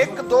1-2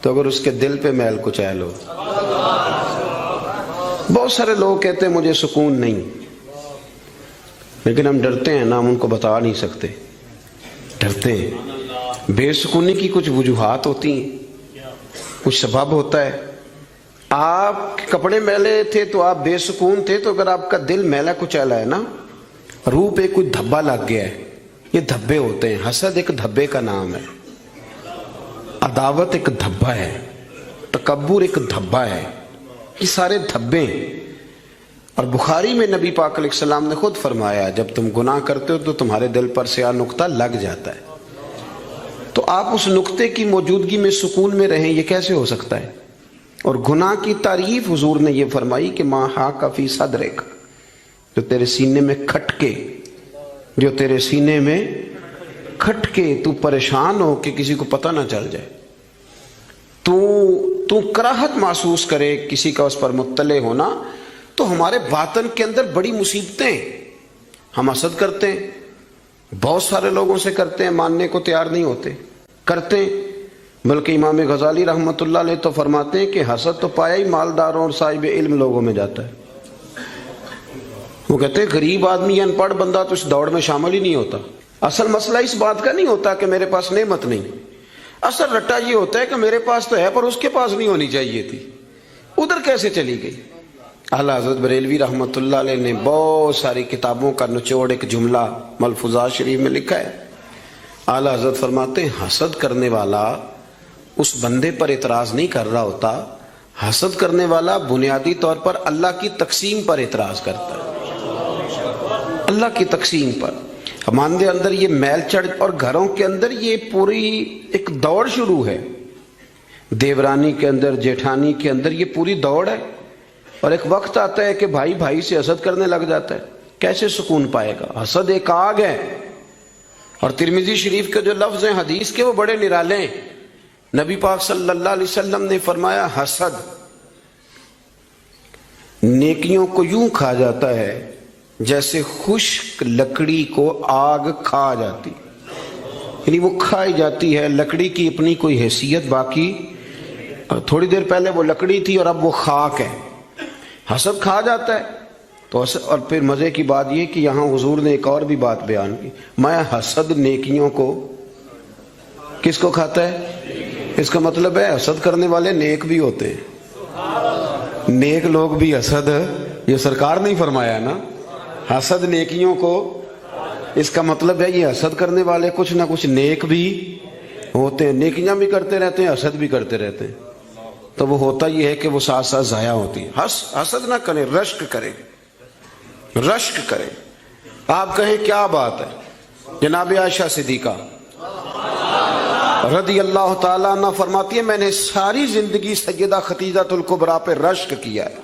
تو اگر اس کے دل پہ میل کچیل ہو. بہت سارے لوگ کہتے ہیں مجھے سکون نہیں، لیکن ہم ڈرتے ہیں نا، ہم ان کو بتا نہیں سکتے، ڈرتے ہیں. بے سکونی کی کچھ وجوہات ہوتی ہیں، کچھ سبب ہوتا ہے. آپ کپڑے میلے تھے تو آپ بے سکون تھے، تو اگر آپ کا دل میلا کچیلا ہے نا، روح پہ کوئی دھبا لگ گیا ہے. یہ دھبے ہوتے ہیں. حسد ایک دھبے کا نام ہے، عداوت ایک دھبا ہے، تکبر ایک دھبا ہے. یہ سارے دھبے ہیں. اور بخاری میں نبی پاک علیہ السلام نے خود فرمایا جب تم گناہ کرتے ہو تو تمہارے دل پر سیاہ نقطہ لگ جاتا ہے. تو آپ اس نقطے کی موجودگی میں سکون میں رہیں، یہ کیسے ہو سکتا ہے؟ اور گناہ کی تعریف حضور نے یہ فرمائی کہ ما حاک فی صدرک، جو تیرے سینے میں کھٹکے، جو تیرے سینے میں کھٹکے، تو پریشان ہو کہ کسی کو پتہ نہ چل جائے، تو کراہت محسوس کرے کسی کا اس پر مطلع ہونا. تو ہمارے باطن کے اندر بڑی مصیبتیں. ہم حسد کرتے ہیں، بہت سارے لوگوں سے کرتے ہیں، ماننے کو تیار نہیں ہوتے، کرتے ہیں. بلکہ امام غزالی رحمۃ اللہ علیہ تو فرماتے ہیں کہ حسد تو پایا ہی مالداروں اور صاحب علم لوگوں میں جاتا ہے. وہ کہتے ہیں غریب آدمی یا ان پڑھ بندہ تو اس دوڑ میں شامل ہی نہیں ہوتا. اصل مسئلہ اس بات کا نہیں ہوتا کہ میرے پاس نعمت نہیں، اصل رٹا یہ ہوتا ہے کہ میرے پاس تو ہے پر اس کے پاس نہیں ہونی چاہیے تھی، ادھر کیسے چلی گئی. اعلیٰ حضرت بریلوی رحمۃ اللہ علیہ نے بہت ساری کتابوں کا نچوڑ ایک جملہ ملفوظات شریف میں لکھا ہے. اعلیٰ حضرت فرماتے ہیں حسد کرنے والا اس بندے پر اعتراض نہیں کر رہا ہوتا، حسد کرنے والا بنیادی طور پر اللہ کی تقسیم پر اعتراض کرتا ہے، اللہ کی تقسیم پر. ہمارے اندر یہ میل چڑھ، اور گھروں کے اندر یہ پوری ایک دوڑ شروع ہے. دیورانی کے اندر، جیٹھانی کے اندر یہ پوری دوڑ ہے. اور ایک وقت آتا ہے کہ بھائی بھائی سے حسد کرنے لگ جاتا ہے. کیسے سکون پائے گا؟ حسد ایک آگ ہے. اور ترمذی شریف کے جو لفظ ہیں حدیث کے وہ بڑے نرالے ہیں. نبی پاک صلی اللہ علیہ وسلم نے فرمایا حسد نیکیوں کو یوں کھا جاتا ہے جیسے خشک لکڑی کو آگ کھا جاتی، یعنی وہ کھائی جاتی ہے. لکڑی کی اپنی کوئی حیثیت باقی، تھوڑی دیر پہلے وہ لکڑی تھی اور اب وہ خاک ہے. حسد کھا جاتا ہے. تو اور پھر مزے کی بات یہ کہ یہاں حضور نے ایک اور بھی بات بیان کی، میں حسد نیکیوں کو کس کو کھاتا ہے؟ اس کا مطلب ہے حسد کرنے والے نیک بھی ہوتے ہیں. نیک لوگ بھی حسد، یہ سرکار نہیں فرمایا نا، حسد نیکیوں کو. اس کا مطلب ہے یہ حسد کرنے والے کچھ نہ کچھ نیک بھی ہوتے ہیں، نیکیاں بھی کرتے رہتے ہیں، حسد بھی کرتے رہتے ہیں. تو وہ ہوتا یہ ہے کہ وہ ساتھ ساتھ ضائع ہوتی ہے. حسد نہ کریں، رشک کریں، رشک کریں. آپ کہیں کیا بات ہے؟ جناب عائشہ صدیقہ رضی اللہ تعالیٰ عنہ فرماتی ہے میں نے ساری زندگی سیدہ خدیجہ الکبریٰ پہ رشک کیا ہے.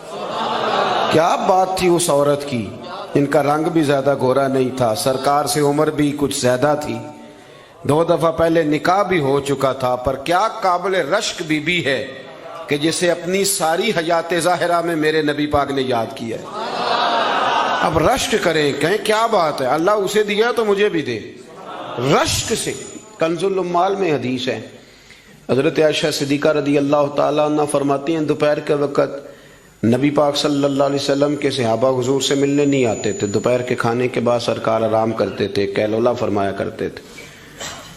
کیا بات تھی اس عورت کی، ان کا رنگ بھی زیادہ گورا نہیں تھا، سرکار سے عمر بھی کچھ زیادہ تھی، 2 دفعہ پہلے نکاح بھی ہو چکا تھا، پر کیا قابل رشک بھی ہے کہ جسے اپنی ساری حیات ظاہرہ میں میرے نبی پاک نے یاد کیا ہے. اب رشک کریں، کہیں کیا بات ہے، اللہ اسے دیا تو مجھے بھی دے. رشک سے. کنز الاموال میں حدیث ہے، حضرت عائشہ صدیقہ رضی اللہ تعالیٰ عنہ فرماتی ہیں دوپہر کے وقت نبی پاک صلی اللہ علیہ وسلم کے صحابہ حضور سے ملنے نہیں آتے تھے. دوپہر کے کھانے کے بعد سرکار آرام کرتے تھے، کیلولا فرمایا کرتے تھے.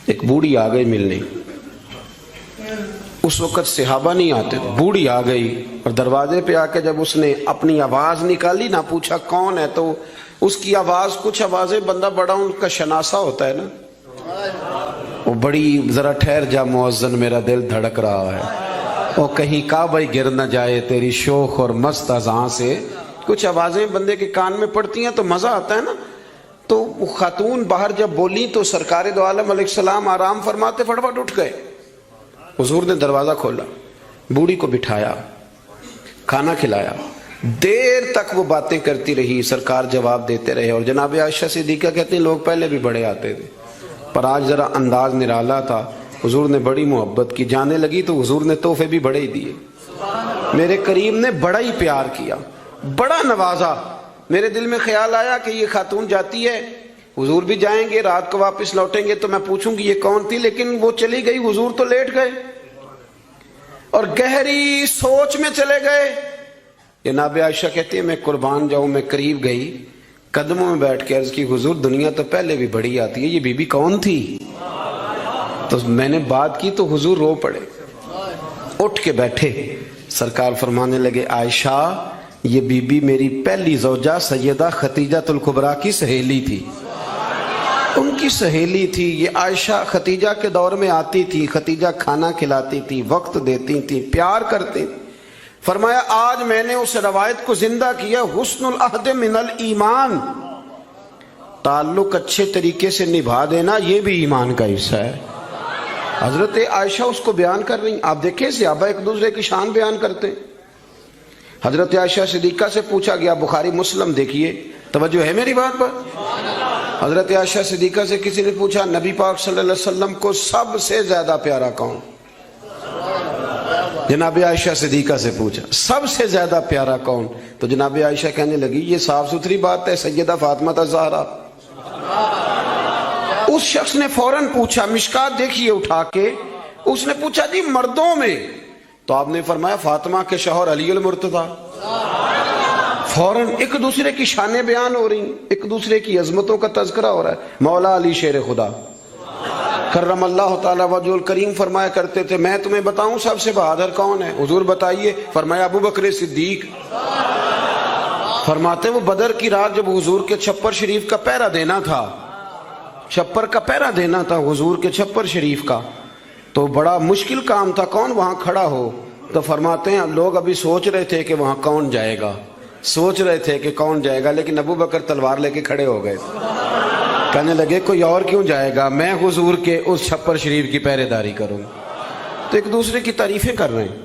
ایک بوڑھی آ گئی ملنے. اس وقت صحابہ نہیں آتے تھے، بوڑھی آ گئی اور دروازے پہ آ کے جب اس نے اپنی آواز نکالی نہ، پوچھا کون ہے، تو اس کی آواز، کچھ آوازیں بندہ بڑا ان کا شناسا ہوتا ہے نا، وہ بڑی ذرا ٹھہر جا مؤذن میرا دل دھڑک رہا ہے، وہ کہیں کعبہ گر نہ جائے تیری شوخ اور مست اذاں سے. کچھ آوازیں بندے کے کان میں پڑتی ہیں تو مزہ آتا ہے نا. تو وہ خاتون باہر جب بولی تو سرکار دو عالم علیہ السلام آرام فرماتے فٹافٹ اٹھ گئے. حضور نے دروازہ کھولا، بوڑھی کو بٹھایا، کھانا کھلایا. دیر تک وہ باتیں کرتی رہی، سرکار جواب دیتے رہے. اور جناب عائشہ صدیقہ کہتے ہیں لوگ پہلے بھی بڑے آتے تھے پر آج ذرا انداز نرالا تھا. حضور نے بڑی محبت کی، جانے لگی تو حضور نے تحفے بھی بڑے ہی دیے. میرے کریم نے بڑا ہی پیار کیا، بڑا نوازا. میرے دل میں خیال آیا کہ یہ خاتون جاتی ہے، حضور بھی جائیں گے، رات کو واپس لوٹیں گے تو میں پوچھوں گی یہ کون تھی، لیکن وہ چلی گئی، حضور تو لیٹ گئے. اور گہری سوچ میں چلے گئے. جناب عائشہ کہتی ہے میں قربان جاؤں، میں قریب گئی، قدموں میں بیٹھ کے عرض کی حضور دنیا تو پہلے بھی بڑی آتی ہے، یہ بی بی کون تھی؟ تو میں نے بات کی تو حضور رو پڑے، اٹھ کے بیٹھے. سرکار فرمانے لگے عائشہ یہ بی بی میری پہلی زوجہ سیدہ خدیجہ الکبریٰ کی سہیلی تھی، ان کی سہیلی تھی. یہ عائشہ خدیجہ کے دور میں آتی تھی، خدیجہ کھانا کھلاتی تھی، وقت دیتی تھی، پیار کرتی. فرمایا آج میں نے اس روایت کو زندہ کیا، حسن العہد من الایمان، تعلق اچھے طریقے سے نبھا دینا یہ بھی ایمان کا حصہ ہے. حضرت عائشہ اس کو بیان کر رہی ہیں. آپ دیکھیں صحابہ ایک دوسرے کی شان بیان کرتے ہیں. حضرت عائشہ صدیقہ سے پوچھا گیا، بخاری مسلم دیکھیے، توجہ ہے میری بات پر. حضرت عائشہ صدیقہ سے کسی نے پوچھا نبی پاک صلی اللہ علیہ وسلم کو سب سے زیادہ پیارا کون؟ جناب عائشہ صدیقہ سے پوچھا سب سے زیادہ پیارا کون؟ تو جناب عائشہ کہنے لگی یہ صاف ستھری بات ہے، سیدہ فاطمہ الزہرا. اس شخص نے فوراً پوچھا، مشکات دیکھیے اٹھا کے، اس نے پوچھا جی مردوں میں؟ تو آپ نے فرمایا فاطمہ کے شوہر علی المرتضیٰ. فوراً ایک دوسرے کی شانیں بیان ہو رہی ہیں، ایک دوسرے کی عظمتوں کا تذکرہ ہو رہا ہے. مولا علی شیر خدا کرم اللہ تعالیٰ وجہ الکریم فرمایا کرتے تھے میں تمہیں بتاؤں سب سے بہادر کون ہے؟ حضور بتائیے. فرمایا ابو بکر صدیق. فرماتے وہ بدر کی رات جب حضور کے چھپر شریف کا پہرا دینا تھا، چھپر کا پہرا دینا تھا حضور کے چھپر شریف کا، تو بڑا مشکل کام تھا کون وہاں کھڑا ہو. تو فرماتے ہیں لوگ ابھی سوچ رہے تھے کہ وہاں کون جائے گا، سوچ رہے تھے کہ کون جائے گا، لیکن ابو بکر تلوار لے کے کھڑے ہو گئے. کہنے لگے کوئی اور کیوں جائے گا، میں حضور کے اس چھپر شریف کی پہرے داری کروں. تو ایک دوسرے کی تعریفیں کر رہے ہیں،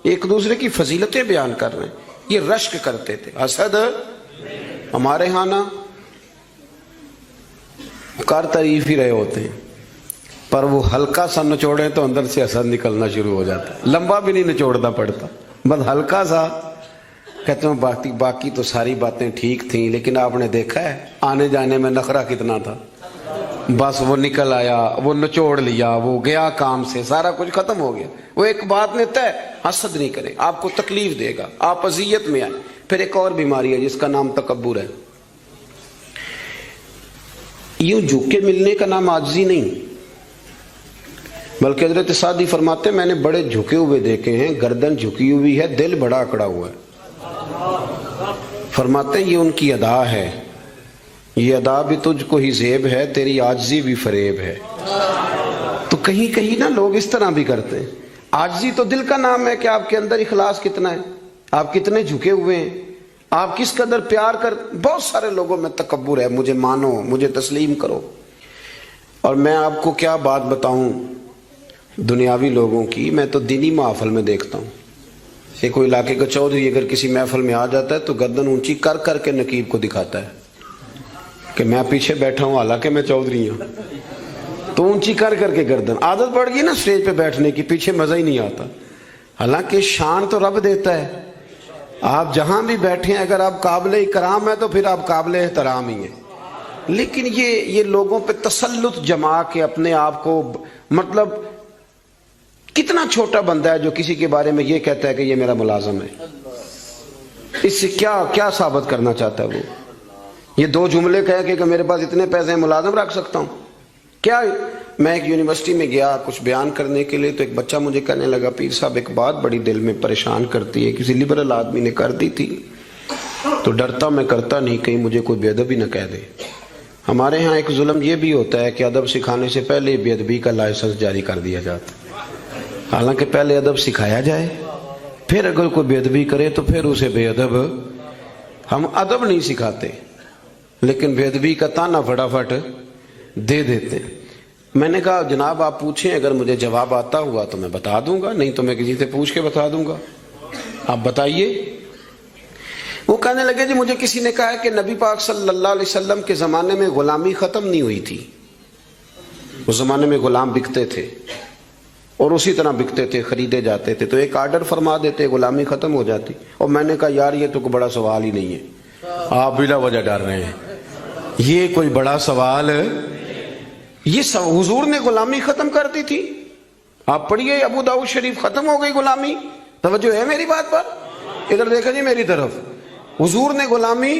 ایک دوسرے کی فضیلتیں بیان کر رہے ہیں. یہ رشک کرتے تھے. حسد ہمارے ہاں نا کار تعریف ہی رہے ہوتے ہیں، پر وہ ہلکا سا نچوڑے تو اندر سے حسد نکلنا شروع ہو جاتا ہے. لمبا بھی نہیں نچوڑنا پڑتا، بس ہلکا سا کہتے ہیں باقی تو ساری باتیں ٹھیک تھیں، لیکن آپ نے دیکھا ہے آنے جانے میں نخرہ کتنا تھا. بس وہ نکل آیا، وہ نچوڑ لیا، وہ گیا کام سے، سارا کچھ ختم ہو گیا. وہ ایک بات میں طے، حسد نہیں کرے، آپ کو تکلیف دے گا، آپ اذیت میں آئے. پھر ایک اور بیماری ہے جس کا نام تکبر ہے. یوں جھک کے ملنے کا نام عاجزی نہیں، بلکہ حضرت سعدی فرماتے ہیں میں نے بڑے جھکے ہوئے دیکھے ہیں، گردن جھکی ہوئی ہے، دل بڑا اکڑا ہوا ہے. فرماتے ہیں یہ ان کی ادا ہے، یہ ادا بھی تجھ کو ہی زیب ہے، تیری عاجزی بھی فریب ہے. تو کہیں کہیں نا لوگ اس طرح بھی کرتے ہیں. عاجزی تو دل کا نام ہے کہ آپ کے اندر اخلاص کتنا ہے، آپ کتنے جھکے ہوئے ہیں، آپ کس قدر پیار کر. بہت سارے لوگوں میں تکبر ہے، مجھے مانو، مجھے تسلیم کرو. اور میں آپ کو کیا بات بتاؤں دنیاوی لوگوں کی، میں تو دینی محفل میں دیکھتا ہوں. یہ کوئی علاقے کا چودھری اگر کسی محفل میں آ جاتا ہے تو گردن اونچی کر کر کے نقیب کو دکھاتا ہے کہ میں پیچھے بیٹھا ہوں حالانکہ میں چودھری ہوں. تو اونچی کر کر کے گردن، عادت پڑ گئی نا اسٹیج پہ بیٹھنے کی، پیچھے مزہ ہی نہیں آتا. حالانکہ شان تو رب دیتا ہے، آپ جہاں بھی بیٹھے ہیں اگر آپ قابل اکرام ہیں تو پھر آپ قابل احترام ہی ہیں. لیکن یہ لوگوں پہ تسلط جما کے اپنے آپ کو، مطلب کتنا چھوٹا بندہ ہے جو کسی کے بارے میں یہ کہتا ہے کہ یہ میرا ملازم ہے. اس سے کیا ثابت کرنا چاہتا ہے وہ؟ یہ دو جملے کہہ کہ میرے پاس اتنے پیسے ہیں ملازم رکھ سکتا ہوں کیا؟ میں ایک یونیورسٹی میں گیا کچھ بیان کرنے کے لیے، تو ایک بچہ مجھے کہنے لگا پیر صاحب ایک بات بڑی دل میں پریشان کرتی ہے، کسی لبرل آدمی نے کر دی تھی تو ڈرتا میں کرتا نہیں کہیں مجھے کوئی بے ادبی نہ کہہ دے. ہمارے ہاں ایک ظلم یہ بھی ہوتا ہے کہ ادب سکھانے سے پہلے بے ادبی کا لائسنس جاری کر دیا جاتا ہے. حالانکہ پہلے ادب سکھایا جائے، پھر اگر کوئی بے ادبی کرے تو پھر اسے بے ادب. ہم ادب نہیں سکھاتے لیکن بے ادبی کا تانا فٹافٹ دے دیتے. میں نے کہا جناب آپ پوچھیں، اگر مجھے جواب آتا ہوا تو میں بتا دوں گا، نہیں تو میں کسی سے پوچھ کے بتا دوں گا. آپ بتائیے. وہ کہنے لگے جی مجھے کسی نے کہا ہے کہ نبی پاک صلی اللہ علیہ وسلم کے زمانے میں غلامی ختم نہیں ہوئی تھی. اس زمانے میں غلام بکتے تھے اور اسی طرح بکتے تھے، خریدے جاتے تھے، تو ایک آرڈر فرما دیتے غلامی ختم ہو جاتی. اور میں نے کہا یار یہ تو کوئی بڑا سوال ہی نہیں ہے، آپ بلا وجہ ڈر رہے ہیں، یہ کوئی بڑا سوال. یہ حضور نے غلامی ختم کر دی تھی. آپ پڑھیے ابو داؤد شریف، ختم ہو گئی غلامی. توجہ ہے میری بات پر؟ ادھر دیکھیں جی میری طرف. حضور نے غلامی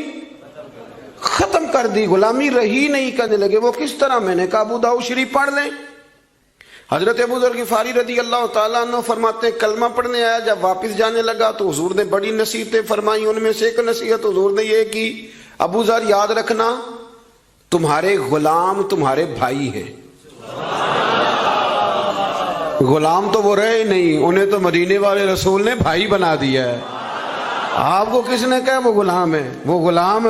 ختم کر دی، غلامی رہی نہیں. کہنے لگے وہ کس طرح؟ میں نے کہا ابو داؤد شریف پڑھ لیں. حضرت ابو ذر غفاری رضی اللہ تعالیٰ عنہ فرماتے ہیں کلمہ پڑھنے آیا، جب واپس جانے لگا تو حضور نے بڑی نصیحتیں فرمائی. ان میں سے ایک نصیحت حضور نے یہ کی، ابو ذر یاد رکھنا تمہارے غلام تمہارے بھائی ہیں. غلام تو وہ رہے نہیں، انہیں تو مدینے والے رسول نے بھائی بنا دیا ہے. آپ کو کس نے کہا وہ غلام ہے؟ وہ غلام،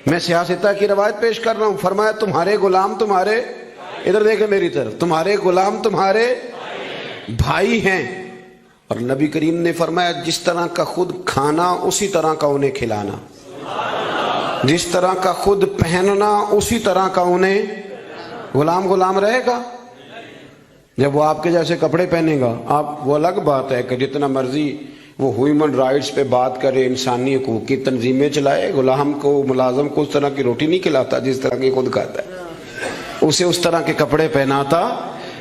میں سیاستہ کی روایت پیش کر رہا ہوں. فرمایا تمہارے غلام تمہارے، ادھر دیکھیں میری طرف، تمہارے غلام تمہارے بھائی ہیں. اور نبی کریم نے فرمایا جس طرح کا خود کھانا اسی طرح کا انہیں کھلانا، جس طرح کا خود پہننا اسی طرح کا انہیں. غلام غلام رہے گا جب وہ آپ کے جیسے کپڑے پہنے گا. آپ، وہ الگ بات ہے کہ جتنا مرضی وہ ہیومن رائٹس پہ بات کرے، انسانی حقوق کی تنظیمیں چلائے، غلام کو ملازم کو اس طرح کی روٹی نہیں کھلاتا جس طرح کی خود کھاتا ہے. اسے اس طرح کے کپڑے پہناتا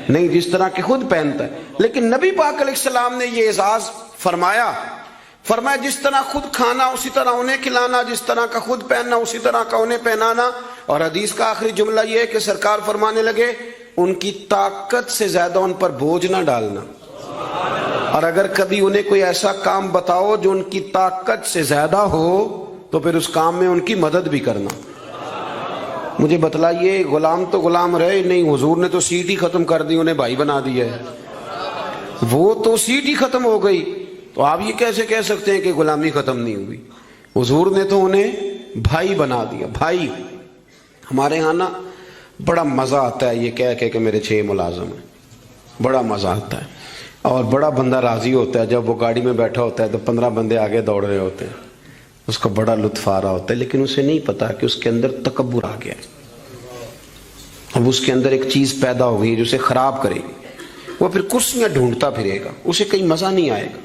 نہیں جس طرح کے خود پہنتا ہے. لیکن نبی پاک علیہ السلام نے یہ اعزاز فرمایا جس طرح خود کھانا اسی طرح انہیں کھلانا، جس طرح کا خود پہننا اسی طرح کا انہیں پہنانا. اور حدیث کا آخری جملہ یہ ہے کہ سرکار فرمانے لگے ان کی طاقت سے زیادہ ان پر بوجھ نہ ڈالنا، اور اگر کبھی انہیں کوئی ایسا کام بتاؤ جو ان کی طاقت سے زیادہ ہو تو پھر اس کام میں ان کی مدد بھی کرنا. مجھے بتلائیے، غلام تو غلام رہے نہیں، حضور نے تو سیٹ ہی ختم کر دی، انہیں بھائی بنا دیا ہے. وہ تو سیٹ ہی ختم ہو گئی، تو آپ یہ کیسے کہہ سکتے ہیں کہ غلامی ختم نہیں ہوئی؟ حضور نے تو انہیں بھائی بنا دیا. بھائی، ہمارے ہاں نا بڑا مزہ آتا ہے یہ کہہ کہ میرے 6 ملازم ہیں، بڑا مزہ آتا ہے. اور بڑا بندہ راضی ہوتا ہے جب وہ گاڑی میں بیٹھا ہوتا ہے تو 15 بندے آگے دوڑ رہے ہوتے ہیں، اس کو بڑا لطف آ رہا ہوتا ہے. لیکن اسے نہیں پتا کہ اس کے اندر تکبر آ گیا ہے. اب اس کے اندر ایک چیز پیدا ہو گئی جو اسے خراب کرے گی. وہ پھر کرسیاں ڈھونڈتا پھرے گا، اسے کہیں مزہ نہیں آئے گا.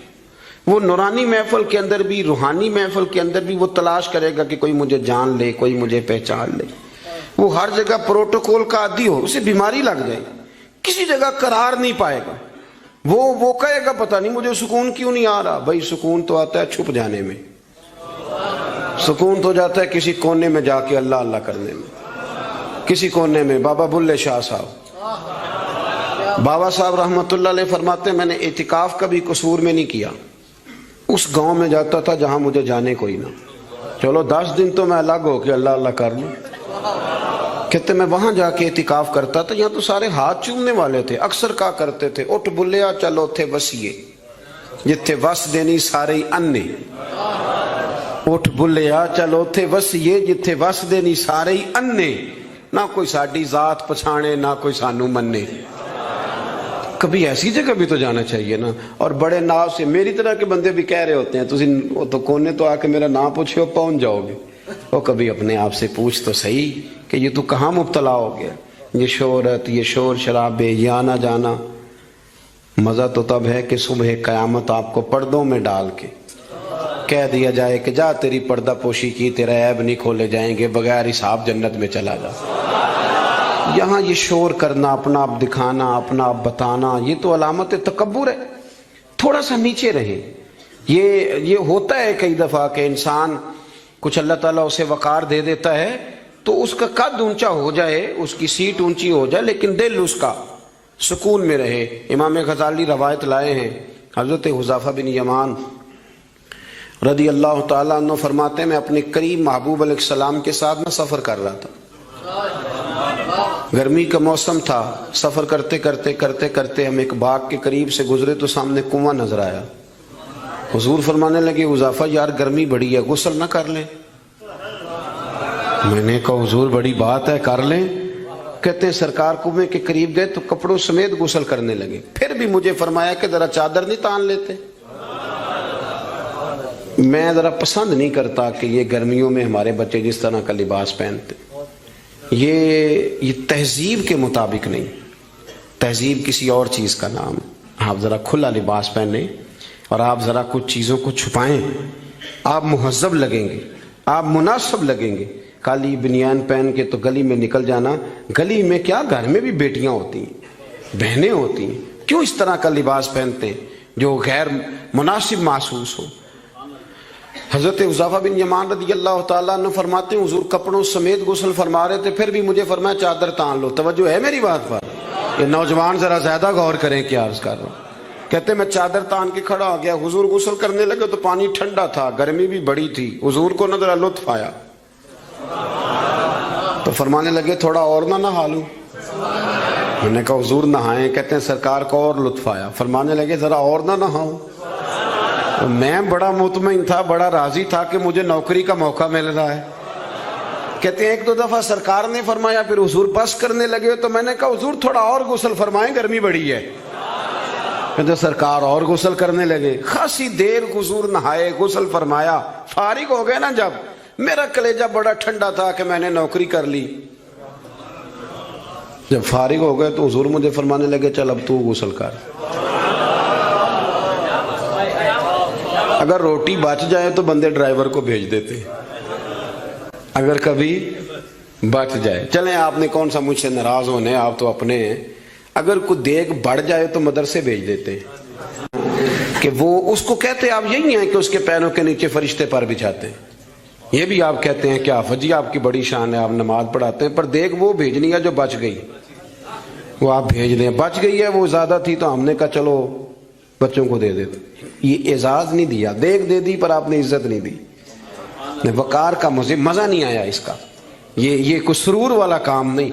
وہ نورانی محفل کے اندر بھی، روحانی محفل کے اندر بھی وہ تلاش کرے گا کہ کوئی مجھے جان لے، کوئی مجھے پہچان لے. وہ ہر جگہ پروٹوکول کا عادی ہو، اسے بیماری لگ جائے، کسی جگہ قرار نہیں پائے گا. وہ کہے گا پتہ نہیں مجھے سکون کیوں نہیں آ رہا. بھائی سکون تو آتا ہے چھپ جانے میں، سکون تو جاتا ہے کسی کونے میں جا کے اللہ اللہ کرنے میں. کسی کونے میں بابا بلے شاہ صاحب، بابا صاحب رحمت اللہ علیہ فرماتے ہیں میں نے اعتکاف کبھی قصور میں نہیں کیا. اس گاؤں میں جاتا تھا جہاں مجھے جانے کوئی نہ. چلو 10 دن تو میں الگ ہو کے اللہ اللہ کر لوں. کہتے میں وہاں جا کے اعتکاف کرتا تھا، یہاں تو سارے ہاتھ چومنے والے تھے. اکثر کہا کرتے تھے اٹھ بلیا چلو تھے وسیے جتھے وس دینی سارے انے. اٹھ بلیا چلو تھے وسیے جتھے وس دینی سارے انے. نہ کوئی ساڈی ذات پچھانے نہ کوئی سانو منے. کبھی ایسی جگہ بھی تو جانا چاہیے نا. اور بڑے ناز سے میری طرح کے بندے بھی کہہ رہے ہوتے ہیں تسی تو کونے تو آ کے میرا نام پوچھو پہنچ جاؤ گے. وہ کبھی اپنے آپ سے پوچھ تو صحیح کہ یہ تو کہاں مبتلا ہو گیا. یہ شہرت، یہ شور شرابے، یہ آنا جانا. مزہ تو تب ہے کہ صبح قیامت آپ کو پردوں میں ڈال کے کہہ دیا جائے کہ جا تیری پردہ پوشی کی، تیرے عیب نہیں کھولے جائیں گے، بغیر حساب جنت میں چلا جا. یہاں یہ شور کرنا، اپنا آپ دکھانا، اپنا آپ بتانا، یہ تو علامت تکبر ہے. تھوڑا سا نیچے رہیں. یہ ہوتا ہے کئی دفعہ کہ انسان کچھ اللہ تعالیٰ اسے وقار دے دیتا ہے تو اس کا قد اونچا ہو جائے، اس کی سیٹ اونچی ہو جائے، لیکن دل اس کا سکون میں رہے. امام غزالی روایت لائے ہیں، حضرت حذیفہ بن یمان رضی اللہ تعالیٰ عنہ فرماتے ہیں میں اپنے قریب محبوب علیہ السلام کے ساتھ میں سفر کر رہا تھا. گرمی کا موسم تھا. سفر کرتے کرتے کرتے کرتے ہم ایک باغ کے قریب سے گزرے تو سامنے کنواں نظر آیا. حضور فرمانے لگے حذیفہ یار گرمی بڑی ہے، غسل نہ کر لیں؟ میں نے کہا حضور بڑی بات ہے، کر لیں. کہتے ہیں سرکار کنویں کے قریب گئے تو کپڑوں سمیت غسل کرنے لگے. پھر بھی مجھے فرمایا کہ ذرا چادر نہیں تان لیتے. میں ذرا پسند نہیں کرتا کہ یہ گرمیوں میں ہمارے بچے جس طرح کا لباس پہنتے. یہ تہذیب کے مطابق نہیں. تہذیب کسی اور چیز کا نام ہے. آپ ذرا کھلا لباس پہنیں اور آپ ذرا کچھ چیزوں کو چھپائیں، آپ مہذب لگیں گے، آپ مناسب لگیں گے. کالی بنیان پہن کے تو گلی میں نکل جانا. گلی میں کیا، گھر میں بھی بیٹیاں ہوتی ہیں، بہنیں ہوتی ہیں. کیوں اس طرح کا لباس پہنتے ہیں جو غیر مناسب محسوس ہو؟ حضرت حذیفہ بن یمان رضی اللہ تعالیٰ عنہ فرماتے ہیں حضور کپڑوں سمیت غسل فرما رہے تھے، پھر بھی مجھے فرمایا چادر تان لو۔ توجہ ہے میری بات پر؟ یہ نوجوان ذرا زیادہ غور کریں کیا عرض کر رہا ہوں۔ کہتے میں چادر تان کے کھڑا ہو گیا، حضور غسل کرنے لگے تو پانی ٹھنڈا تھا، گرمی بھی بڑی تھی، حضور کو نظر لطف آیا تو فرمانے لگے تھوڑا اور نہ نہا لوں۔ میں نے کہا حضور نہائیں۔ کہتے ہیں سرکار کو اور لطف آیا، فرمانے لگے ذرا اور نہ نہاؤں۔ میں بڑا مطمئن تھا، بڑا راضی تھا کہ مجھے نوکری کا موقع مل رہا ہے۔ کہتے ہیں ایک دو دفعہ سرکار نے فرمایا، پھر حضور بس کرنے لگے تو میں نے کہا حضور تھوڑا اور غسل فرمائیں، گرمی بڑی ہے۔ کہتے سرکار اور غسل کرنے لگے، خاصی دیر حضور نہائے، غسل فرمایا، فارغ ہو گئے نا جب، میرا کلیجہ بڑا ٹھنڈا تھا کہ میں نے نوکری کر لی۔ جب فارغ ہو گئے تو حضور مجھے فرمانے لگے چل اب تو غسل کر۔ اگر روٹی بچ جائے تو بندے ڈرائیور کو بھیج دیتے، اگر کبھی بچ جائے۔ چلیں آپ نے کون سا مجھ سے ناراض ہونے، آپ تو اپنے ہیں۔ اگر کوئی دیگ بڑھ جائے تو مدرسے بھیج دیتے کہ وہ اس کو کہتے آپ یہی ہیں کہ اس کے پیروں کے نیچے فرشتے پر بچھاتے ہیں، یہ بھی آپ کہتے ہیں کہ آفت جی آپ کی بڑی شان ہے، آپ نماز پڑھاتے ہیں، پر دیگ وہ بھیجنی ہے جو بچ گئی، وہ آپ بھیج دیں۔ بچ گئی ہے وہ زیادہ تھی تو ہم نے کہا چلو بچوں کو دے دیتے۔ یہ اعزاز نہیں دیا، دیکھ دے دی پر آپ نے عزت نہیں دی، وقار کا مزہ نہیں آیا اس کا، یہ کوئی سرور والا کام نہیں۔